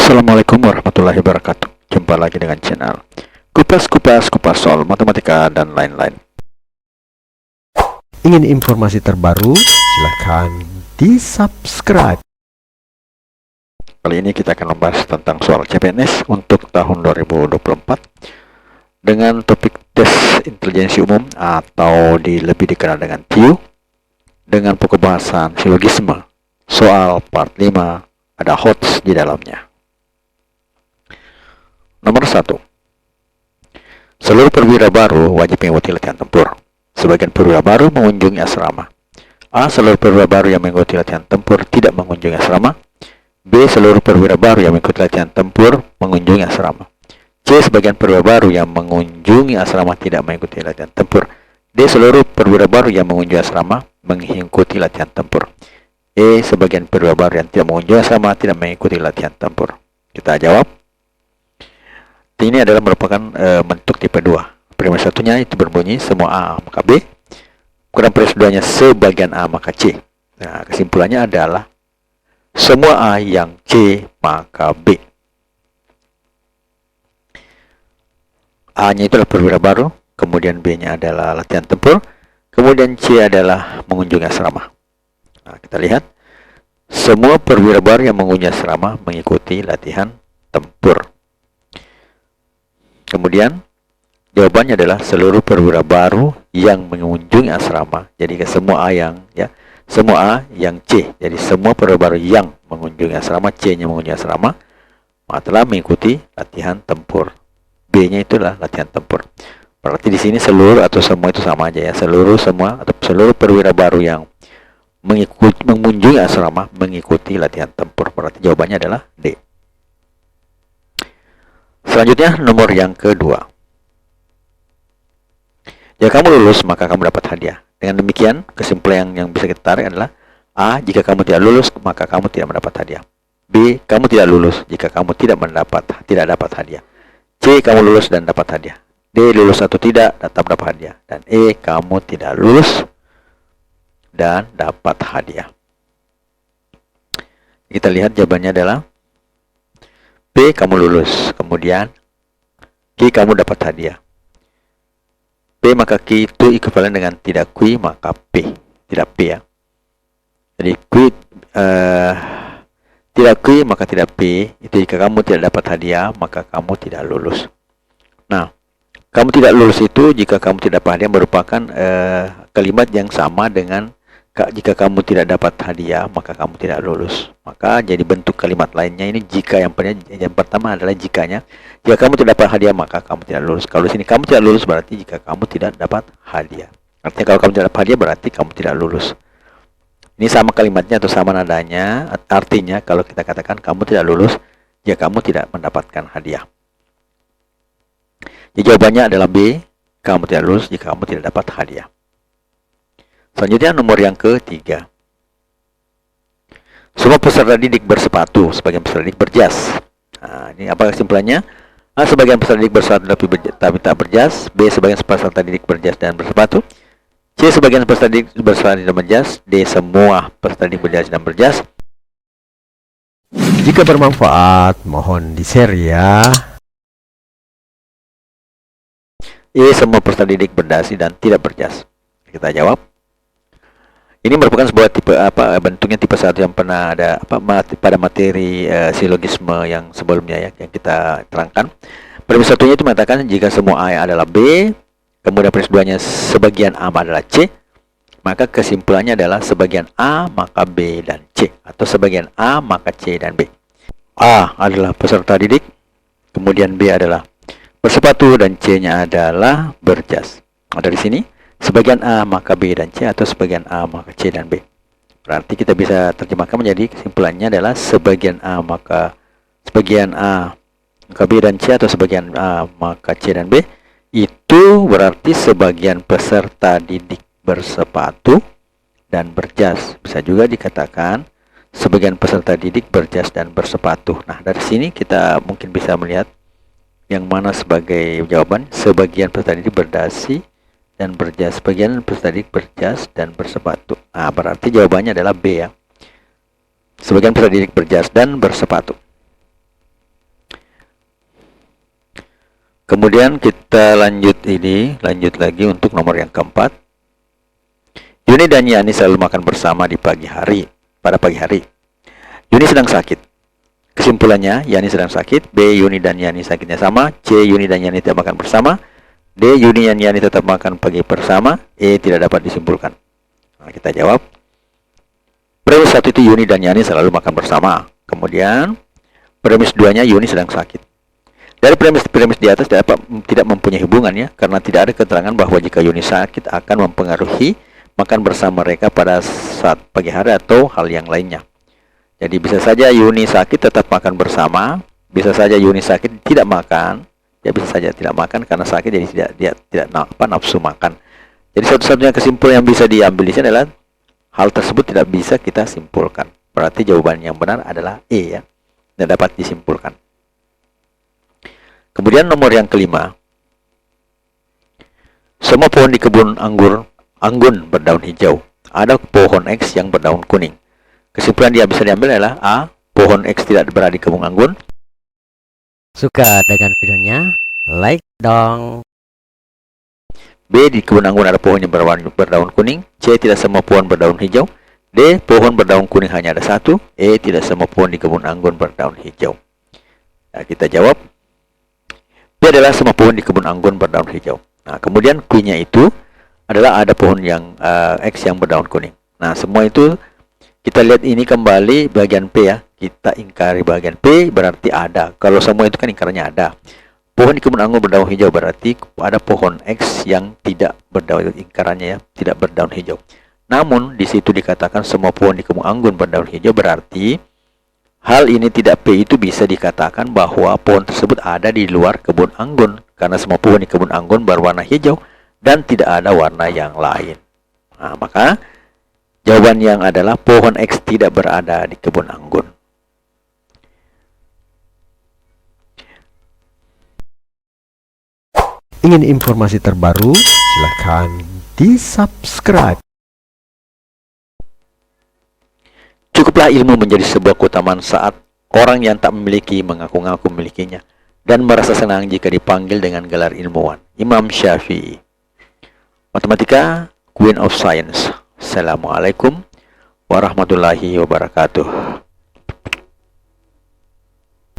Assalamualaikum warahmatullahi wabarakatuh. Jumpa lagi dengan channel Kupas soal matematika dan lain-lain. Ingin informasi terbaru? Silahkan di-subscribe. Kali ini kita akan membahas tentang soal CPNS untuk tahun 2024 dengan topik tes intelijensi umum atau lebih dikenal dengan TIU, dengan pokok bahasan silogisme. Soal part 5 ada HOTS di dalamnya. Nomor 1. Seluruh perwira baru wajib mengikuti latihan tempur. Sebagian perwira baru mengunjungi asrama. A. Seluruh perwira baru yang mengikuti latihan tempur tidak mengunjungi asrama. B. Seluruh perwira baru yang mengikuti latihan tempur mengunjungi asrama. C. Sebagian perwira baru yang mengunjungi asrama tidak mengikuti latihan tempur. D. Seluruh perwira baru yang mengunjungi asrama mengikuti latihan tempur. E. Sebagian perwira baru yang tidak mengunjungi asrama tidak mengikuti latihan tempur. Kita jawab. Ini adalah merupakan bentuk tipe 2. Primer satunya itu berbunyi semua A maka B. Kurang primer keduanya sebagian A maka C. Nah, kesimpulannya adalah semua A yang C maka B. A-nya itu adalah perwira baru, kemudian B-nya adalah latihan tempur, kemudian C adalah mengunjungi asrama. Nah, kita lihat semua perwira baru yang mengunjungi asrama mengikuti latihan tempur. Kemudian jawabannya adalah seluruh perwira baru yang mengunjungi asrama. Jadi ke semua A semua A yang C. Jadi semua perwira baru yang mengunjungi asrama, C-nya mengunjungi asrama, telah mengikuti latihan tempur. B-nya itulah latihan tempur. Berarti di sini seluruh atau semua itu sama aja ya. Seluruh semua atau seluruh perwira baru yang mengunjungi asrama mengikuti latihan tempur. Berarti jawabannya adalah D. Selanjutnya nomor yang kedua. Jika kamu lulus maka kamu dapat hadiah. Dengan demikian kesimpulan yang bisa kita tarik adalah A. Jika kamu tidak lulus maka kamu tidak mendapat hadiah. B. Kamu tidak lulus jika kamu tidak dapat hadiah. C. Kamu lulus dan dapat hadiah. D. Lulus atau tidak tetap dapat hadiah. Dan E. Kamu tidak lulus dan dapat hadiah. Kita lihat jawabannya adalah B. Kamu lulus. Kemudian Q. Kamu dapat hadiah. P maka Q itu ekuivalen dengan tidak Q maka P. Tidak P ya. Jadi Q tidak Q maka tidak P. Itu jika kamu tidak dapat hadiah maka kamu tidak lulus. Nah, kamu tidak lulus itu jika kamu tidak dapat hadiah merupakan kalimat yang sama dengan jika kamu tidak dapat hadiah maka kamu tidak lulus. Maka jadi bentuk kalimat lainnya ini jika yang pertama adalah jikanya. Jika kamu tidak dapat hadiah maka kamu tidak lulus. Kalau di sini kamu tidak lulus berarti jika kamu tidak dapat hadiah. Artinya kalau kamu tidak dapat hadiah berarti kamu tidak lulus. Ini sama kalimatnya atau sama nadanya. Artinya kalau kita katakan kamu tidak lulus jika kamu tidak mendapatkan hadiah. Jadi jawabannya adalah B. Kamu tidak lulus jika kamu tidak dapat hadiah. Selanjutnya nomor yang ketiga. Semua peserta didik bersepatu, sebagian peserta didik berjas. Nah, ini apa kesimpulannya? A. Sebagian peserta didik bersepatu tapi tak berjas. B. Sebagian peserta didik berjas dan bersepatu. C. Sebagian peserta didik bersepatu dan berjas. D. Semua peserta didik berjas dan berjas. Jika bermanfaat, mohon di-share ya. E. Semua peserta didik berdasi dan tidak berjas. Kita jawab. Ini merupakan sebuah tipe bentuknya tipe 1 yang pernah ada pada materi silogisme yang sebelumnya ya, yang kita terangkan. Primer satunya itu mengatakan jika semua A adalah B, kemudian primer keduanya sebagian A adalah C, maka kesimpulannya adalah sebagian A maka B dan C, atau sebagian A maka C dan B. A adalah peserta didik, kemudian B adalah bersepatu dan C-nya adalah berjas. Dari sini sebagian A maka B dan C atau sebagian A maka C dan B. Berarti kita bisa terjemahkan menjadi kesimpulannya adalah sebagian A maka B dan C atau sebagian A maka C dan B. Itu berarti sebagian peserta didik bersepatu dan berjas. Bisa juga dikatakan sebagian peserta didik berjas dan bersepatu. Nah, dari sini kita mungkin bisa melihat yang mana sebagai jawaban. Sebagian peserta didik berdasi dan berjas. Sebagian peserta didik berjas dan bersepatu. Nah, berarti jawabannya adalah B ya. Sebagian peserta didik berjas dan bersepatu. Kemudian kita lanjut lagi untuk nomor yang keempat. Yuni dan Yani selalu makan bersama pada pagi hari. Yuni sedang sakit. Kesimpulannya, Yani sedang sakit. B. Yuni dan Yani sakitnya sama. C. Yuni dan Yani tidak makan bersama. D. Yuni dan Yani tetap makan pagi bersama. E. Tidak dapat disimpulkan. Nah, kita jawab. Premis 1 itu Yuni dan Yani selalu makan bersama. Kemudian premis 2-nya Yuni sedang sakit. Dari premis di atas tidak mempunyai hubungan ya, karena tidak ada keterangan bahwa jika Yuni sakit akan mempengaruhi makan bersama mereka pada saat pagi hari atau hal yang lainnya. Jadi bisa saja Yuni sakit tetap makan bersama, bisa saja Yuni sakit tidak makan, ya bisa saja tidak makan karena sakit jadi tidak nafsu makan. Jadi satu-satunya kesimpulan yang bisa diambil di sini adalah hal tersebut tidak bisa kita simpulkan. Berarti jawaban yang benar adalah E ya, tidak dapat disimpulkan. Kemudian nomor yang kelima. Semua pohon di kebun anggun berdaun hijau. Ada pohon X yang berdaun kuning. Kesimpulan dia bisa diambil adalah A. Pohon X tidak berada di kebun anggun. Suka dengan videonya? Like dong. B. Di kebun anggun ada pohon yang berdaun kuning. C. Tidak semua pohon berdaun hijau. D. Pohon berdaun kuning hanya ada satu. E. Tidak semua pohon di kebun anggun berdaun hijau. Nah, kita jawab. B adalah semua pohon di kebun anggun berdaun hijau. Nah, kemudian Q-nya itu adalah ada pohon yang X yang berdaun kuning. Nah, semua itu kita lihat ini kembali bagian P ya. Kita ingkari bagian P berarti ada. Kalau semua itu kan ingkarannya ada. Pohon di kebun anggun berdaun hijau berarti ada pohon X yang tidak berdaun, ingkarannya ya, tidak berdaun hijau. Namun di situ dikatakan semua pohon di kebun anggun berdaun hijau berarti hal ini tidak P itu bisa dikatakan bahwa pohon tersebut ada di luar kebun anggun. Karena semua pohon di kebun anggun berwarna hijau dan tidak ada warna yang lain. Nah, maka jawaban yang adalah pohon X tidak berada di kebun anggun. Ingin informasi terbaru? Silahkan di-subscribe. Cukuplah ilmu menjadi sebuah keutamaan saat orang yang tak memiliki mengaku-ngaku memilikinya dan merasa senang jika dipanggil dengan gelar ilmuwan. Imam Syafi'i. Matematika, Queen of Science. Assalamualaikum warahmatullahi wabarakatuh.